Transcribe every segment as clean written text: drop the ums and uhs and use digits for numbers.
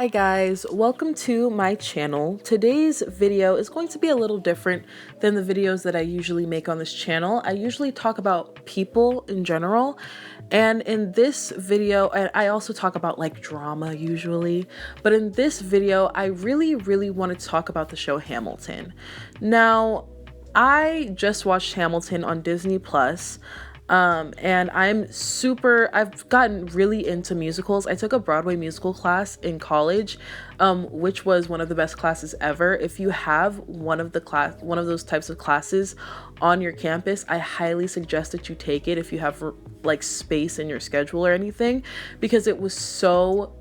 Hi guys, welcome to my channel. Today's video is going to be a little different than the videos that I usually make on this channel. I usually talk about people in general, and in this video, and I also talk about like drama usually, but in this video, I really want to talk about the show Hamilton. Now, I just watched Hamilton on Disney Plus. And I've gotten really into musicals. I took a Broadway musical class in college, which was one of the best classes ever. If you have one of those types of classes on your campus, I highly suggest that you take it if you have like space in your schedule or anything, because it was so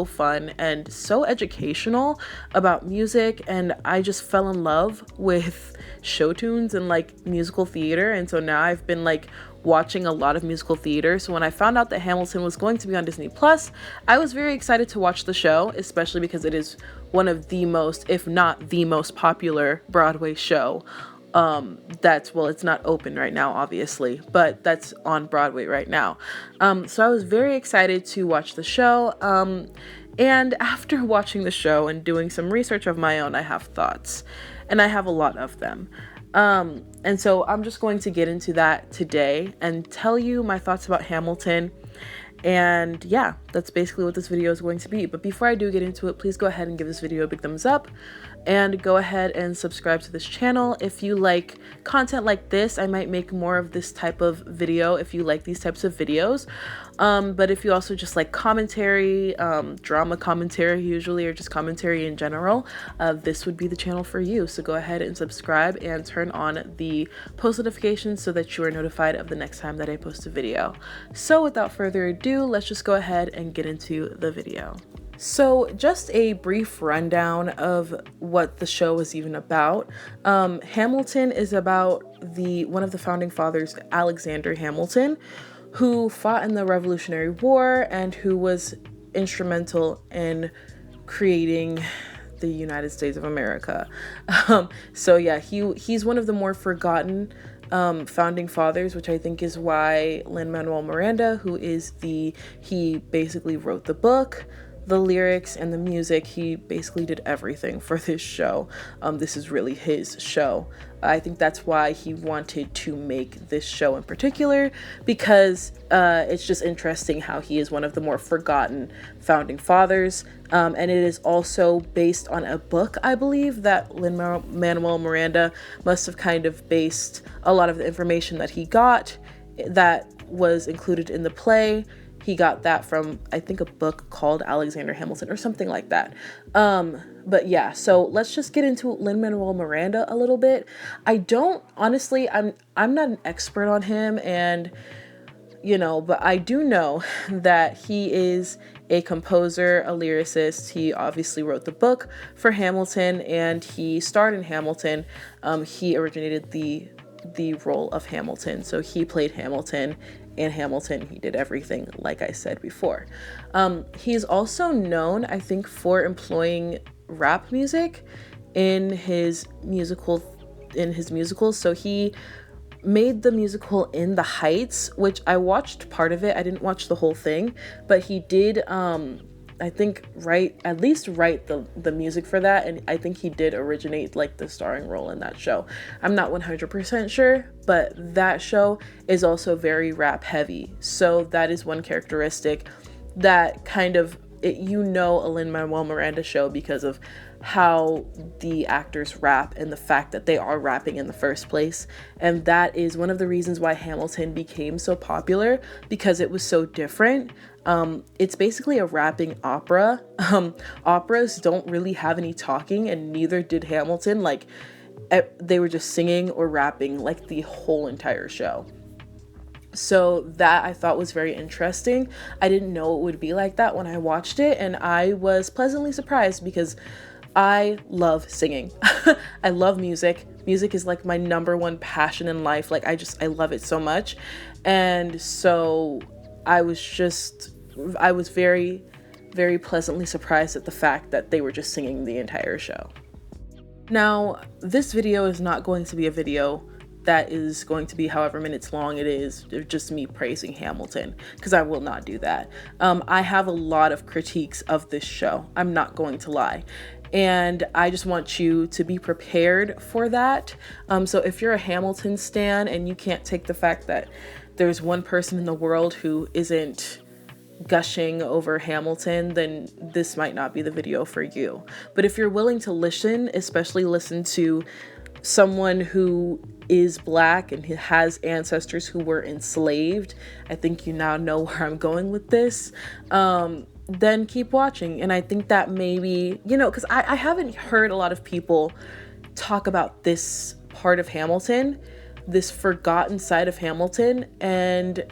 fun and so educational about music, and I just fell in love with show tunes and like musical theater. And so now I've been like watching a lot of musical theater. So when I found out that Hamilton was going to be on Disney Plus, I was very excited to watch the show, especially because it is one of the most, if not the most popular Broadway show. It's not open right now, obviously, but that's on Broadway right now. So I was very excited to watch the show. And after watching the show and doing some research of my own, I have thoughts, and I have a lot of them. And so I'm just going to get into that today and tell you my thoughts about Hamilton. And yeah, that's basically what this video is going to be. But before I do get into it, please go ahead and give this video a big thumbs up, and go ahead and subscribe to this channel. If you like content like this, I might make more of this type of video if you like these types of videos. But if you also just like commentary, drama commentary usually, or just commentary in general, this would be the channel for you. So go ahead and subscribe and turn on the post notifications so that you are notified of the next time that I post a video. So without further ado, let's just go ahead and get into the video. So just a brief rundown of what the show is even about. Hamilton is about one of the founding fathers, Alexander Hamilton, who fought in the Revolutionary War and who was instrumental in creating the United States of America. So yeah, he's one of the more forgotten founding fathers, which I think is why Lin-Manuel Miranda, he basically wrote the book, the lyrics, and the music. He basically did everything for this show. This is really his show. I think that's why he wanted to make this show in particular, because it's just interesting how he is one of the more forgotten founding fathers. And it is also based on a book, I believe, that Lin-Manuel Miranda must have kind of based a lot of the information that he got that was included in the play. He got that from, I think, a book called Alexander Hamilton or something like that. But yeah, so let's just get into Lin-Manuel Miranda a little bit. I'm not an expert on him, and but I do know that he is a composer, a lyricist. He obviously wrote the book for Hamilton, and he starred in Hamilton. He originated the role of Hamilton, so he played Hamilton. In Hamilton, he did everything, like I said before. He's also known, I think, for employing rap music in his musicals. So he made the musical In the Heights, which I watched part of it. I didn't watch the whole thing, but he did I think write the music for that, and I think he did originate like the starring role in that show. I'm not 100% sure, but that show is also very rap heavy. So that is one characteristic that kind of a Lin-Manuel Miranda show, because of how the actors rap and the fact that they are rapping in the first place. And that is one of the reasons why Hamilton became so popular, because it was so different. It's basically a rapping opera. Operas don't really have any talking, and neither did Hamilton. Like, they were just singing or rapping like the whole entire show. So that I thought was very interesting. I didn't know it would be like that when I watched it, and I was pleasantly surprised because I love singing. I love music. Music is like my number one passion in life. Like, I love it so much. And so I was very, very pleasantly surprised at the fact that they were just singing the entire show. Now, this video is not going to be a video that is going to be however minutes long it is, just me praising Hamilton, because I will not do that. I have a lot of critiques of this show. I'm not going to lie. And I just want you to be prepared for that. So if you're a Hamilton stan and you can't take the fact that there's one person in the world who isn't gushing over Hamilton, then this might not be the video for you. But if you're willing to listen, especially listen to someone who is Black and has ancestors who were enslaved, I think you now know where I'm going with this, then keep watching. And I think that maybe, because I haven't heard a lot of people talk about this part of Hamilton, this forgotten side of Hamilton, and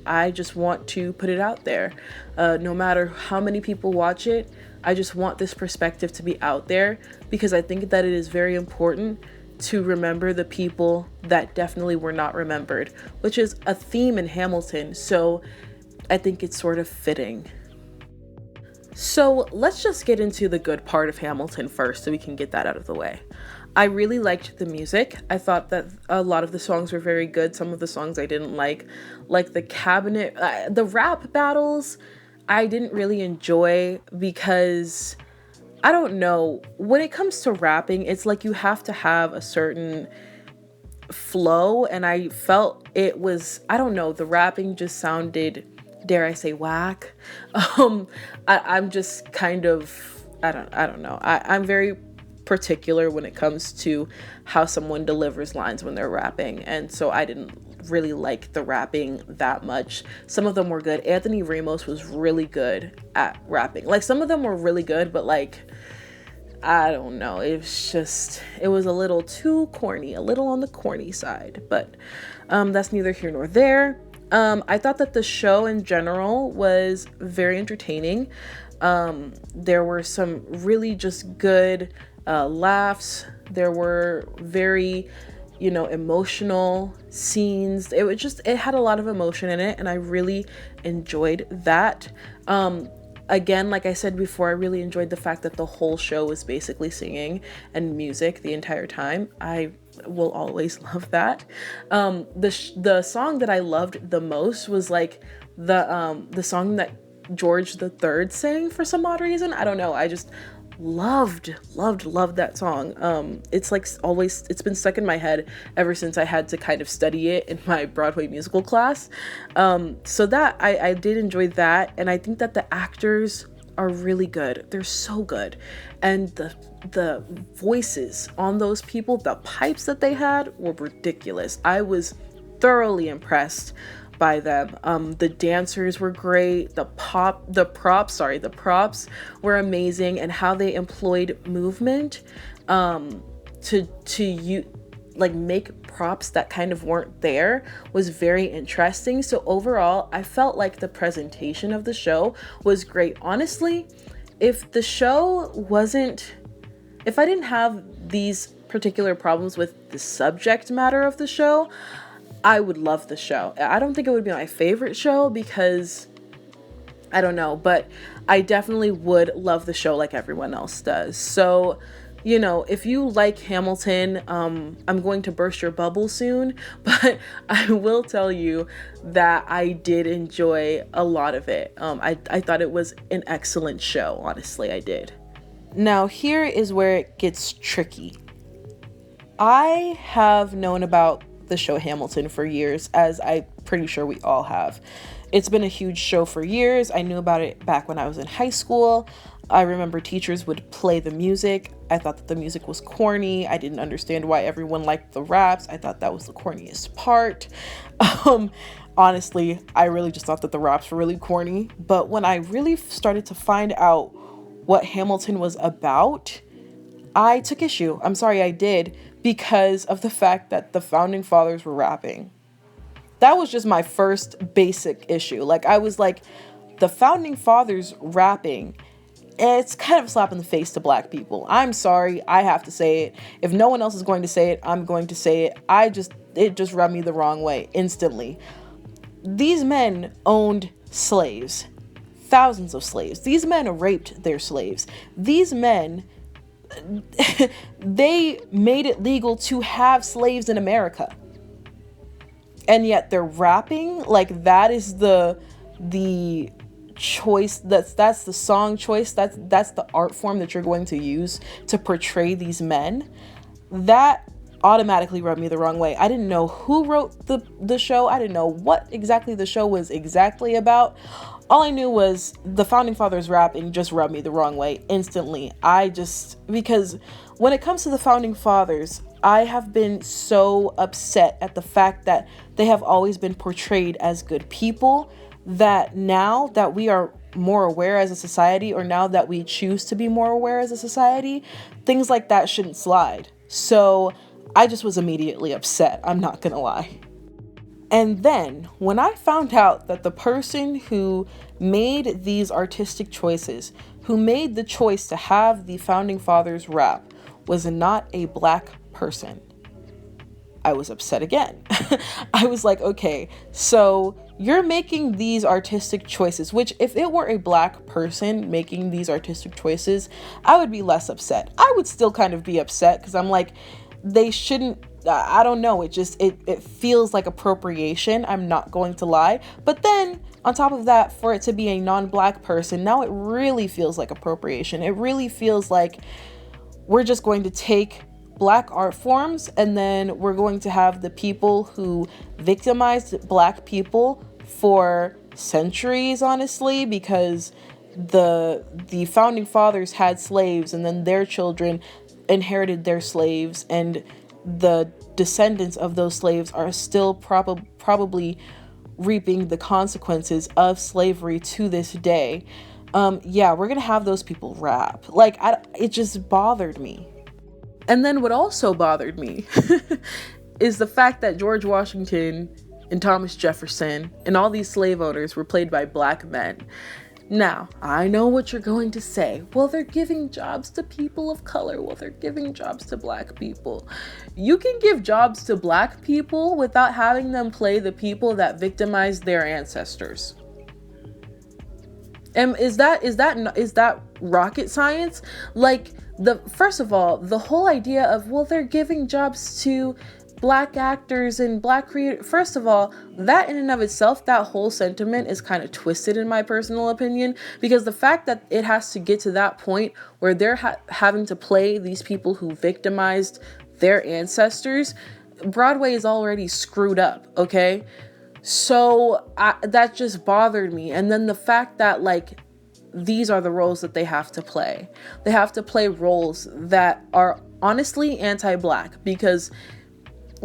I just want to put it out there. No matter how many people watch it, I just want this perspective to be out there, because I think that it is very important to remember the people that definitely were not remembered, which is a theme in Hamilton. So I think it's sort of fitting. So let's just get into the good part of Hamilton first so we can get that out of the way. I really liked the music. I thought that a lot of the songs were very good. Some of the songs I didn't like the cabinet, the rap battles, I didn't really enjoy, because I don't know, when it comes to rapping, it's like you have to have a certain flow, and I felt it was, I don't know, the rapping just sounded, dare I say, whack. I'm just kind of, I don't know. I'm very particular when it comes to how someone delivers lines when they're rapping, and so I didn't really like the rapping that much. Some of them were good. Anthony Ramos was really good at rapping. Like, some of them were really good, but like, I don't know, it was a little too corny, a little on the corny side, but that's neither here nor there. I thought that the show in general was very entertaining. There were some really just good laughs. There were very, emotional scenes. It had a lot of emotion in it, and I really enjoyed that. Again, like I said before, I really enjoyed the fact that the whole show was basically singing and music the entire time. I will always love that. The song that I loved the most was like the song that George III sang for some odd reason. I don't know. I just loved that song. It's like always, it's been stuck in my head ever since I had to kind of study it in my Broadway musical class. So that I did enjoy that, and I think that the actors are really good. They're so good, and the voices on those people, the pipes that they had were ridiculous. I was thoroughly impressed by them. The dancers were great. The props were amazing, and how they employed movement to make props that kind of weren't there was very interesting. So overall, I felt like the presentation of the show was great. Honestly, if I didn't have these particular problems with the subject matter of the show, I would love the show. I don't think it would be my favorite show, because I don't know, but I definitely would love the show like everyone else does. So, if you like Hamilton, I'm going to burst your bubble soon, but I will tell you that I did enjoy a lot of it. I thought it was an excellent show. Honestly, I did. Now, here is where it gets tricky. I have known about the show Hamilton for years, as I'm pretty sure we all have. It's been a huge show for years. I knew about it back when I was in high school. I remember teachers would play the music. I thought that the music was corny. I didn't understand why everyone liked the raps. I thought that was the corniest part. Honestly, I really just thought that the raps were really corny. But when I really started to find out what Hamilton was about, I took issue. I'm sorry, I did, because of the fact that the founding fathers were rapping. That was just my first basic issue. Like, I was like, the founding fathers rapping, it's kind of a slap in the face to Black people. I'm sorry, I have to say it. If no one else is going to say it, I'm going to say it. It just rubbed me the wrong way instantly. These men owned slaves, thousands of slaves. These men raped their slaves. These men they made it legal to have slaves in America. And yet they're rapping like that is the choice, that's the song choice, that's the art form that you're going to use to portray these men. That automatically rubbed me the wrong way. I didn't know who wrote the show. I didn't know what exactly the show was exactly about. All I knew was the Founding Fathers rapping just rubbed me the wrong way instantly. Because when it comes to the Founding Fathers, I have been so upset at the fact that they have always been portrayed as good people, that now that we are more aware as a society, or now that we choose to be more aware as a society, things like that shouldn't slide. So I just was immediately upset, I'm not gonna lie. And then when I found out that the person who made these artistic choices, who made the choice to have the Founding Fathers rap, was not a Black person, I was upset again. I was like, okay, so you're making these artistic choices, which if it were a Black person making these artistic choices, I would be less upset. I would still kind of be upset because I'm like, they shouldn't, I don't know. It feels like appropriation. I'm not going to lie. But then on top of that, for it to be a non-Black person, now it really feels like appropriation. It really feels like we're just going to take Black art forms and then we're going to have the people who victimized Black people for centuries, honestly, because the Founding Fathers had slaves and then their children inherited their slaves, and the descendants of those slaves are still probably reaping the consequences of slavery to this day. Yeah, we're gonna have those people rap. Like, it just bothered me. And then what also bothered me is the fact that George Washington and Thomas Jefferson and all these slave owners were played by Black men. Now, I know what you're going to say. Well, they're giving jobs to people of color. Well, they're giving jobs to Black people. You can give jobs to Black people without having them play the people that victimized their ancestors. And is that rocket science? Like, first of all, the whole idea of, well, they're giving jobs to Black actors and Black creators. First of all, that in and of itself, that whole sentiment is kind of twisted in my personal opinion, because the fact that it has to get to that point where they're having to play these people who victimized their ancestors, Broadway is already screwed up, okay? So that just bothered me. And then the fact that, like, these are the roles that they have to play. They have to play roles that are honestly anti-Black, because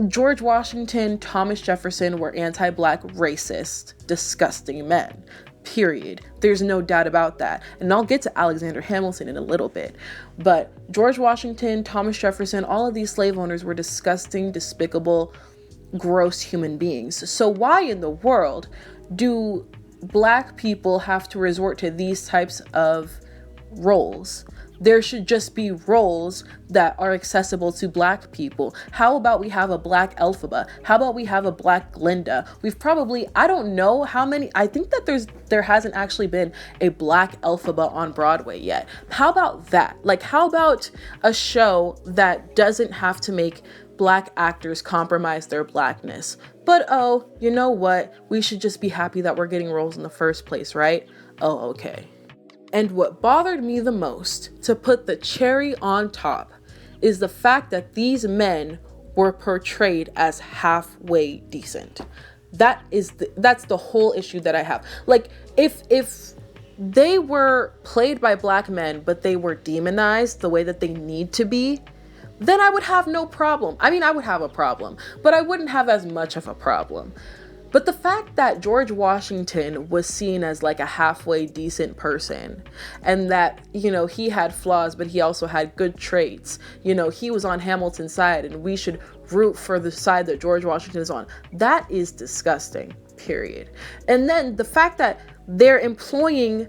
George Washington, Thomas Jefferson were anti-Black, racist, disgusting men. Period. There's no doubt about that. And I'll get to Alexander Hamilton in a little bit. But George Washington, Thomas Jefferson, all of these slave owners were disgusting, despicable, gross human beings. So why in the world do Black people have to resort to these types of roles? There should just be roles that are accessible to Black people. How about we have a Black Elphaba? How about we have a Black Glinda? We've probably, I don't know how many, I think that there hasn't actually been a Black Elphaba on Broadway yet. How about that? Like, how about a show that doesn't have to make Black actors compromise their Blackness? But oh, you know what? We should just be happy that we're getting roles in the first place, right? Oh, okay. And what bothered me the most, to put the cherry on top, is the fact that these men were portrayed as halfway decent. That's the whole issue that I have. Like, if they were played by Black men, but they were demonized the way that they need to be, then I would have no problem. I mean, I would have a problem, but I wouldn't have as much of a problem. But the fact that George Washington was seen as like a halfway decent person, and that, you know, he had flaws, but he also had good traits. You know, he was on Hamilton's side and we should root for the side that George Washington is on. That is disgusting, period. And then the fact that they're employing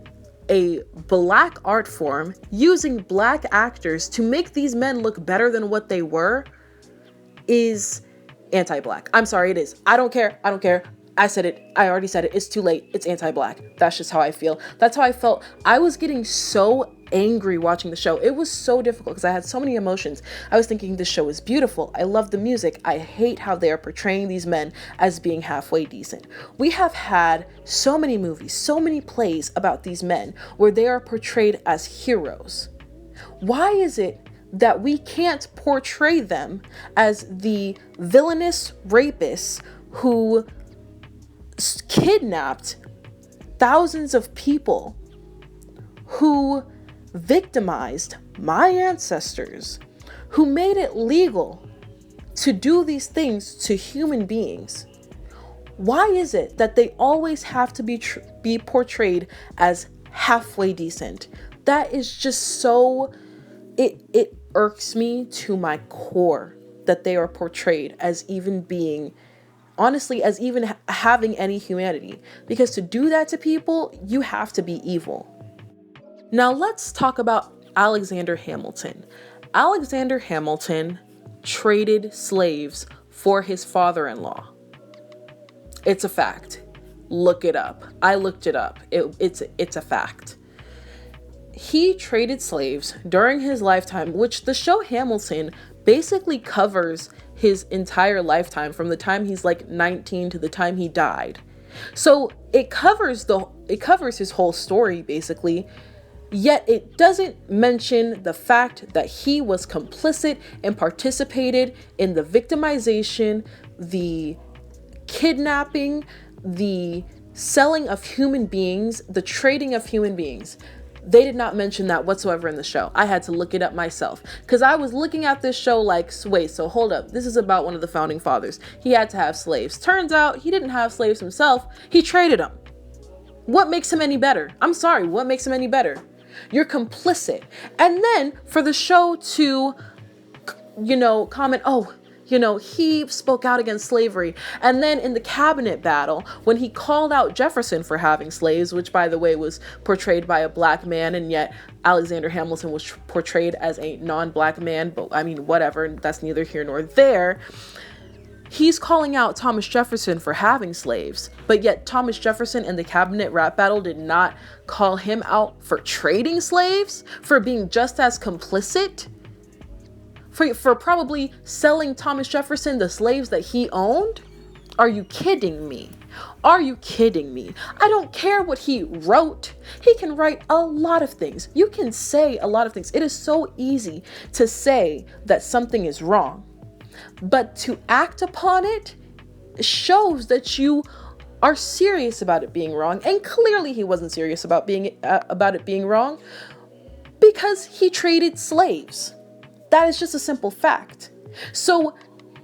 a Black art form, using Black actors to make these men look better than what they were, is anti-Black. I'm sorry, it is. I don't care. I said it. I already said it. It's too late. It's anti-Black. That's just how I feel. That's how I felt. I was getting so angry watching the show. It was so difficult because I had so many emotions. I was thinking this show is beautiful. I love the music. I hate how they are portraying these men as being halfway decent. We have had so many movies, so many plays about these men where they are portrayed as heroes. Why is it that we can't portray them as the villainous rapists who kidnapped thousands of people, who victimized my ancestors, who made it legal to do these things to human beings? Why is it that they always have to be portrayed as halfway decent? That is just so, it irks me to my core that they are portrayed as even being, honestly, as even having any humanity. Because to do that to people, you have to be evil. Now let's talk about Alexander Hamilton. Alexander Hamilton traded slaves for his father-in-law. It's a fact. Look it up. I looked it up. It's a fact. He traded slaves during his lifetime, which the show Hamilton basically covers his entire lifetime from the time he's like 19 to the time he died. So it covers his whole story basically, yet it doesn't mention the fact that he was complicit and participated in the victimization, the kidnapping, the selling of human beings, the trading of human beings. They did not mention that whatsoever in the show. I had to look it up myself because I was looking at this show like, wait, so hold up. This is about one of the founding fathers. He had to have slaves. Turns out he didn't have slaves himself. He traded them. What makes him any better? I'm sorry. What makes him any better? You're complicit. And then for the show to, comment, he spoke out against slavery. And then in the cabinet battle, when he called out Jefferson for having slaves, which by the way was portrayed by a black man, and yet Alexander Hamilton was portrayed as a non-black man, but I mean, whatever, that's neither here nor there. He's calling out Thomas Jefferson for having slaves, but yet Thomas Jefferson in the cabinet rap battle did not call him out for trading slaves, for being just as complicit, for probably selling Thomas Jefferson the slaves that he owned? Are you kidding me? Are you kidding me? I don't care what he wrote. He can write a lot of things. You can say a lot of things. It is so easy to say that something is wrong, but to act upon it shows that you are serious about it being wrong. And clearly he wasn't serious about it being wrong because he traded slaves. That is just a simple fact. So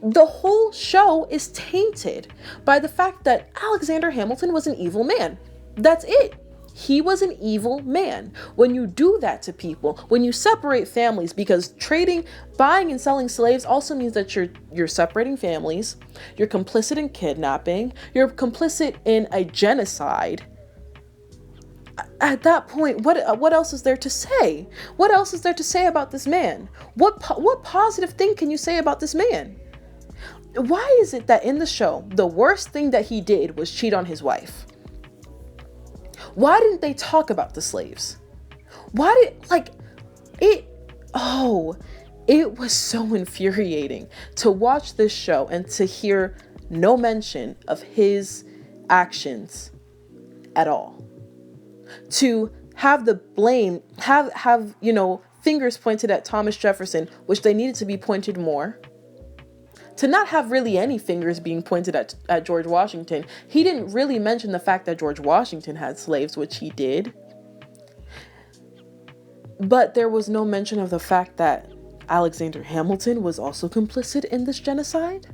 the whole show is tainted by the fact that Alexander Hamilton was an evil man. That's it. He was an evil man. When you do that to people, when you separate families, because buying and selling slaves also means that you're separating families, you're complicit in kidnapping, you're complicit in a genocide. At that point, what else is there to say? What else is there to say about this man? What positive thing can you say about this man? Why is it that in the show, the worst thing that he did was cheat on his wife? Why didn't they talk about the slaves? It was so infuriating to watch this show and to hear no mention of his actions at all. To have the blame, have fingers pointed at Thomas Jefferson, which they needed to be pointed more. To not have really any fingers being pointed at George Washington. He didn't really mention the fact that George Washington had slaves, which he did. But there was no mention of the fact that Alexander Hamilton was also complicit in this genocide.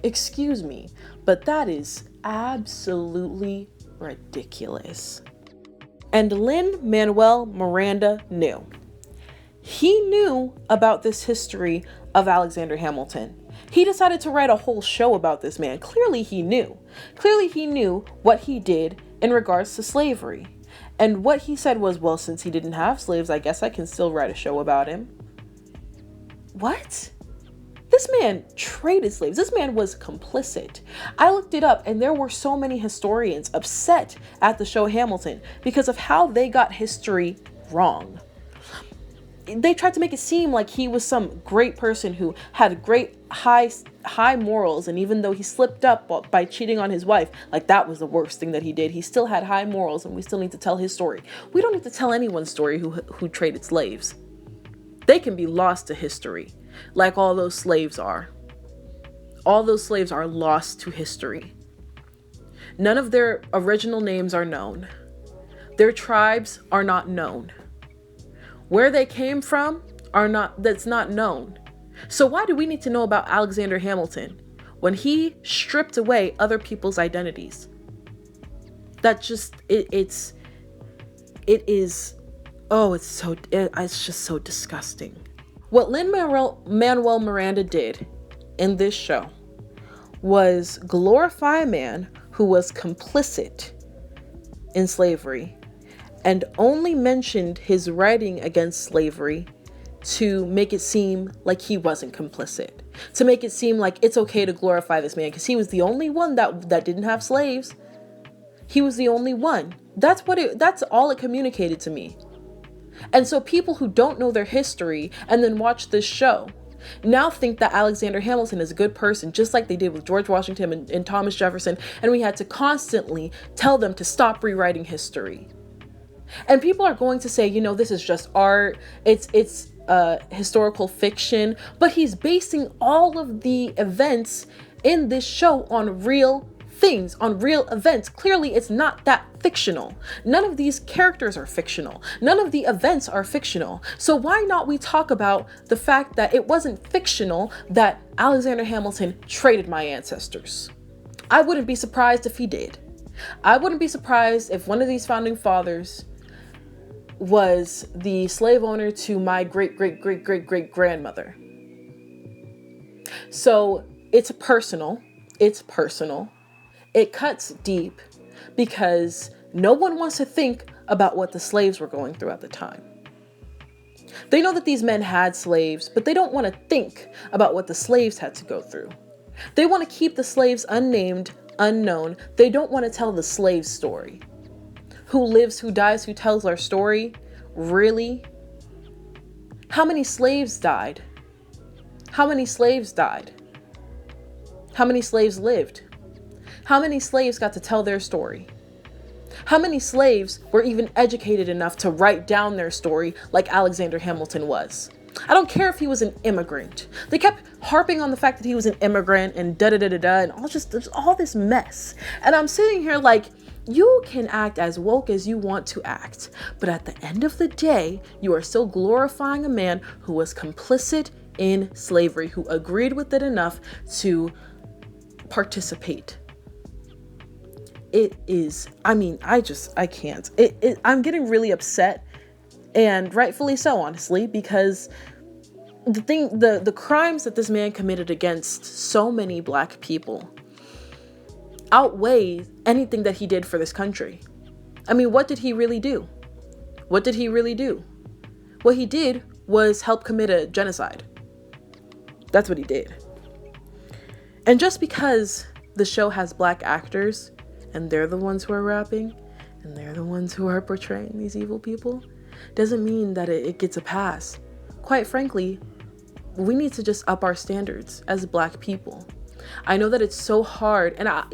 Excuse me, but that is absolutely ridiculous. And Lin-Manuel Miranda knew. He knew about this history of Alexander Hamilton. He decided to write a whole show about this man. Clearly he knew. Clearly he knew what he did in regards to slavery. And what he said was, well, since he didn't have slaves, I guess I can still write a show about him. What? This man traded slaves. This man was complicit. I looked it up and there were so many historians upset at the show Hamilton because of how they got history wrong. They tried to make it seem like he was some great person who had great high morals, and even though he slipped up by cheating on his wife, like that was the worst thing that he did, he still had high morals, and we still need to tell his story. We don't need to tell anyone's story who traded slaves. They can be lost to history, like all those slaves are. All those slaves are lost to history. None of their original names are known. Their tribes are not known. Where they came from that's not known. So why do we need to know about Alexander Hamilton when he stripped away other people's identities? That just, it's just so disgusting. What Lin-Manuel Miranda did in this show was glorify a man who was complicit in slavery and only mentioned his writing against slavery to make it seem like he wasn't complicit, to make it seem like it's okay to glorify this man because he was the only one that didn't have slaves. He was the only one. That's all it communicated to me. And so people who don't know their history and then watch this show now think that Alexander Hamilton is a good person, just like they did with George Washington and Thomas Jefferson, and we had to constantly tell them to stop rewriting history. And people are going to say, this is just art, it's historical fiction, but he's basing all of the events in this show on real things, on real events. Clearly, it's not that fictional. None of these characters are fictional. None of the events are fictional. So why not we talk about the fact that it wasn't fictional that Alexander Hamilton traded my ancestors? I wouldn't be surprised if he did. I wouldn't be surprised if one of these founding fathers was the slave owner to my great grandmother. So it's personal. It cuts deep because no one wants to think about what the slaves were going through at the time. They know that these men had slaves, but they don't want to think about what the slaves had to go through. They want to keep the slaves unnamed, unknown. They don't want to tell the slave story. Who lives, who dies, who tells our story? Really? How many slaves died? How many slaves died? How many slaves lived? How many slaves got to tell their story? How many slaves were even educated enough to write down their story like Alexander Hamilton was? I don't care if he was an immigrant. They kept harping on the fact that he was an immigrant and and there's all this mess. And I'm sitting here like, you can act as woke as you want to act, but at the end of the day, you are still glorifying a man who was complicit in slavery, who agreed with it enough to participate. It is, I can't. I'm getting really upset, and rightfully so, honestly, because the crimes that this man committed against so many Black people outweigh anything that he did for this country. I mean, what did he really do? What did he really do? What he did was help commit a genocide. That's what he did. And just because the show has Black actors, and they're the ones who are rapping, and they're the ones who are portraying these evil people, doesn't mean that it gets a pass. Quite frankly, we need to just up our standards as Black people. I know that it's so hard, and I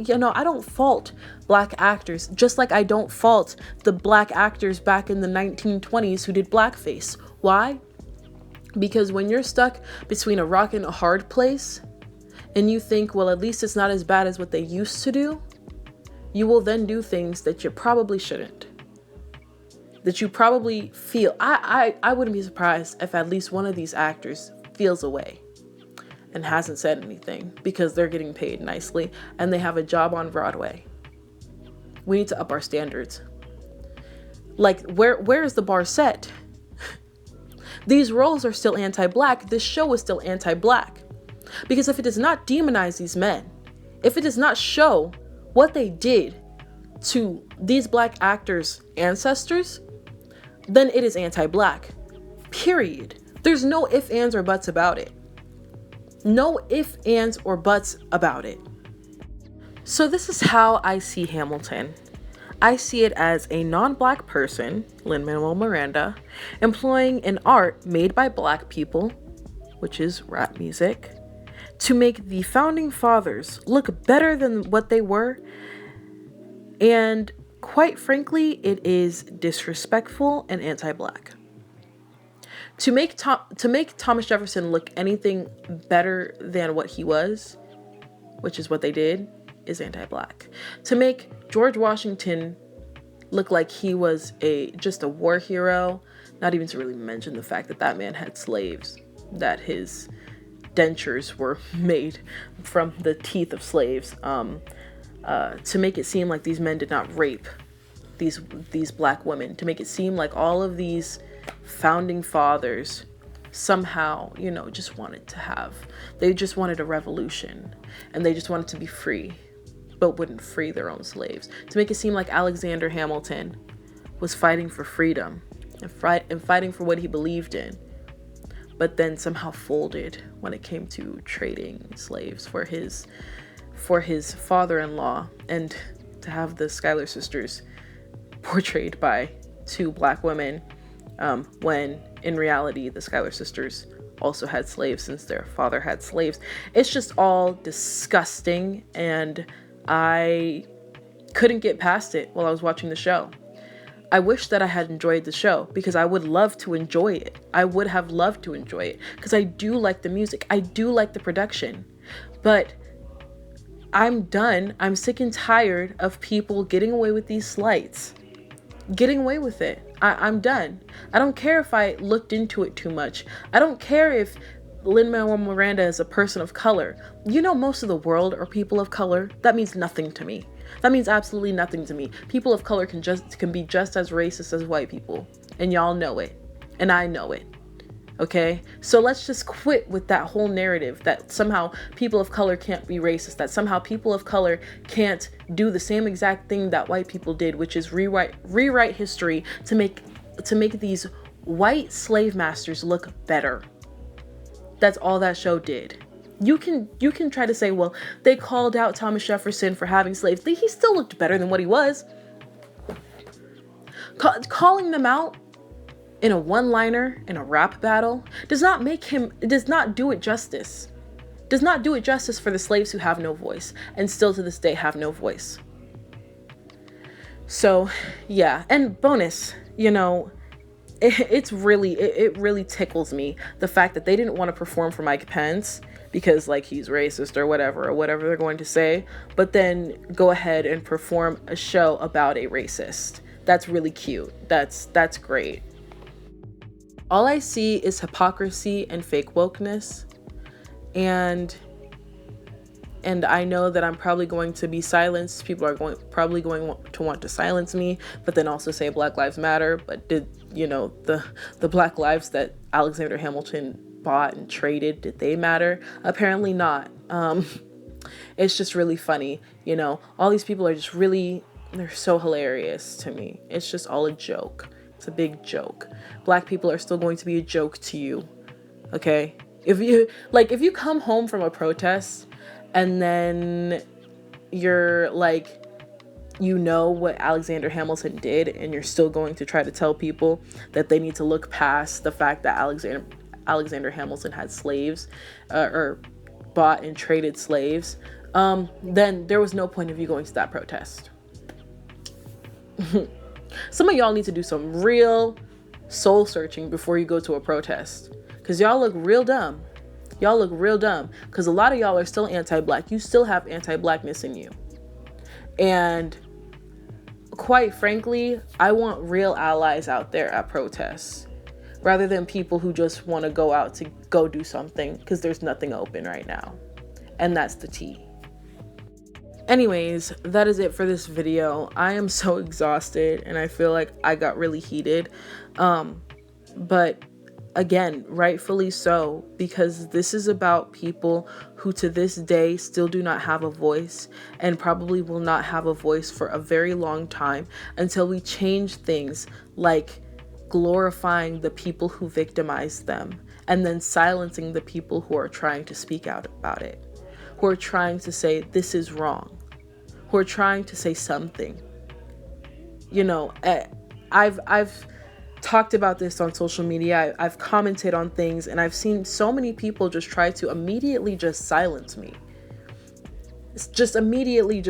don't fault Black actors, just like I don't fault the Black actors back in the 1920s who did blackface. Why? Because when you're stuck between a rock and a hard place, and you think, well, at least it's not as bad as what they used to do, you will then do things that you probably shouldn't. That you probably feel. I wouldn't be surprised if at least one of these actors feels away and hasn't said anything because they're getting paid nicely and they have a job on Broadway. We need to up our standards. Like, where is the bar set? These roles are still anti-Black. This show is still anti-Black. Because if it does not demonize these men, if it does not show what they did to these Black actors' ancestors, then it is anti-Black. Period. There's no ifs, ands, or buts about it. No ifs, ands, or buts about it. So this is how I see Hamilton. I see it as a non-black person, Lin-Manuel Miranda, employing an art made by black people, which is rap music, to make the founding fathers look better than what they were. And quite frankly, it is disrespectful and anti-black. To make Thomas Jefferson look anything better than what he was, which is what they did, is anti-black. To make George Washington look like he was just a war hero, not even to really mention the fact that that man had slaves, that his dentures were made from the teeth of slaves, to make it seem like these men did not rape these black women, to make it seem like all of these founding fathers somehow, just they just wanted a revolution and they just wanted to be free, but wouldn't free their own slaves. To make it seem like Alexander Hamilton was fighting for freedom and fighting for what he believed in, but then somehow folded when it came to trading slaves for his father-in-law, and to have the Schuyler sisters portrayed by two black women, when in reality the Schuyler sisters also had slaves since their father had slaves. It's just all disgusting, and I couldn't get past it while I was watching the show. I wish that I had enjoyed the show, because I would love to enjoy it. I would have loved to enjoy it because I do like the music. I do like the production, but I'm done. I'm sick and tired of people getting away with these slights. Getting away with it. I'm done. I don't care if I looked into it too much. I don't care if Lin-Manuel Miranda is a person of color. Most of the world are people of color. That means nothing to me. That means absolutely nothing to me. People of color can be just as racist as white people. And y'all know it. And I know it. Okay? So let's just quit with that whole narrative that somehow people of color can't be racist, that somehow people of color can't do the same exact thing that white people did, which is rewrite history to make these white slave masters look better. That's all that show did. You can try to say, well, they called out Thomas Jefferson for having slaves. He still looked better than what he was. Calling them out in a one-liner in a rap battle does not do it justice. Does not do it justice for the slaves who have no voice and still to this day have no voice. So, yeah, and bonus, it really tickles me, the fact that they didn't want to perform for Mike Pence because he's racist or whatever they're going to say, but then go ahead and perform a show about a racist. That's really cute. That's great. All I see is hypocrisy and fake wokeness, and I know that I'm probably going to be silenced. People are probably going to want to silence me, but then also say Black Lives Matter. But did the Black lives that Alexander Hamilton bought and traded, did they matter? Apparently not. It's just really funny. All these people are just they're so hilarious to me. It's just all a joke. It's a big joke. Black people are still going to be a joke to you. Okay? If you come home from a protest and then you're what Alexander Hamilton did, and you're still going to try to tell people that they need to look past the fact that Alexander Hamilton had slaves, or bought and traded slaves, then there was no point of you going to that protest. Some of y'all need to do some real soul searching before you go to a protest, because y'all look real dumb. Because a lot of y'all are still anti-black. You still have anti-blackness in you. And quite frankly, I want real allies out there at protests, rather than people who just want to go out to go do something because there's nothing open right now. And that's the tea. Anyways, that is it for this video. I am so exhausted and I feel like I got really heated. But again, rightfully so, because this is about people who to this day still do not have a voice, and probably will not have a voice for a very long time until we change things like glorifying the people who victimized them and then silencing the people who are trying to speak out about it, who are trying to say this is wrong, who are trying to say something. you know, I've talked about this on social media. I've commented on things, and I've seen so many people just try to immediately just silence me. It's just immediately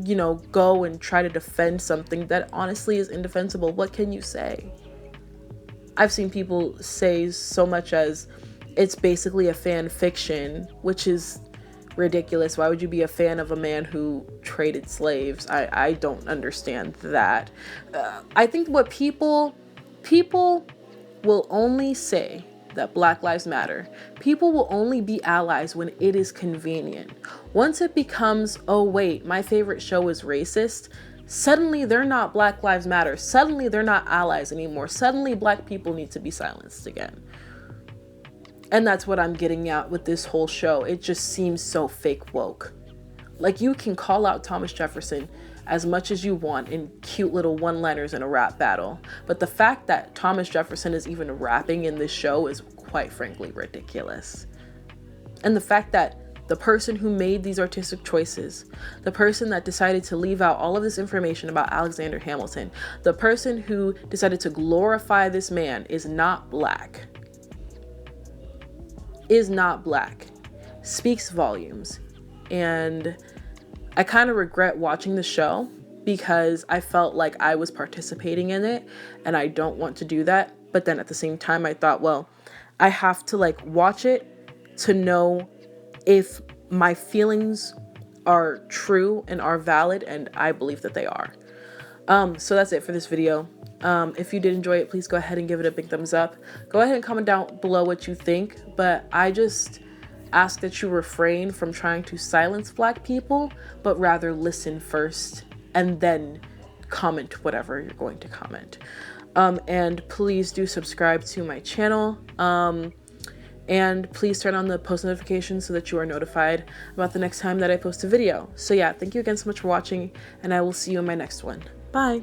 you know, go and try to defend something that honestly is indefensible. What can you say? I've seen people say so much as it's basically a fan fiction, which is ridiculous. Why would you be a fan of a man who traded slaves? I don't understand that. I think what people will only say that Black Lives Matter. People will only be allies when it is convenient. Once it becomes, oh wait, my favorite show is racist, suddenly they're not Black Lives Matter. Suddenly they're not allies anymore. Suddenly Black people need to be silenced again. And that's what I'm getting at with this whole show. It just seems so fake woke. Like, you can call out Thomas Jefferson as much as you want in cute little one-liners in a rap battle, but the fact that Thomas Jefferson is even rapping in this show is quite frankly ridiculous. And the fact that the person who made these artistic choices, the person that decided to leave out all of this information about Alexander Hamilton, the person who decided to glorify this man is not black, speaks volumes. And I kind of regret watching the show because I felt like I was participating in it, and I don't want to do that. But then at the same time, I thought, well, I have to like watch it to know if my feelings are true and are valid, and I believe that they are. So that's it for this video. If you did enjoy it, please go ahead and give it a big thumbs up. Go ahead and comment down below what you think, but I just ask that you refrain from trying to silence Black people, but rather listen first and then comment whatever you're going to comment. And please do subscribe to my channel. And please turn on the post notifications so that you are notified about the next time that I post a video. So yeah, thank you again so much for watching, and I will see you in my next one. Bye.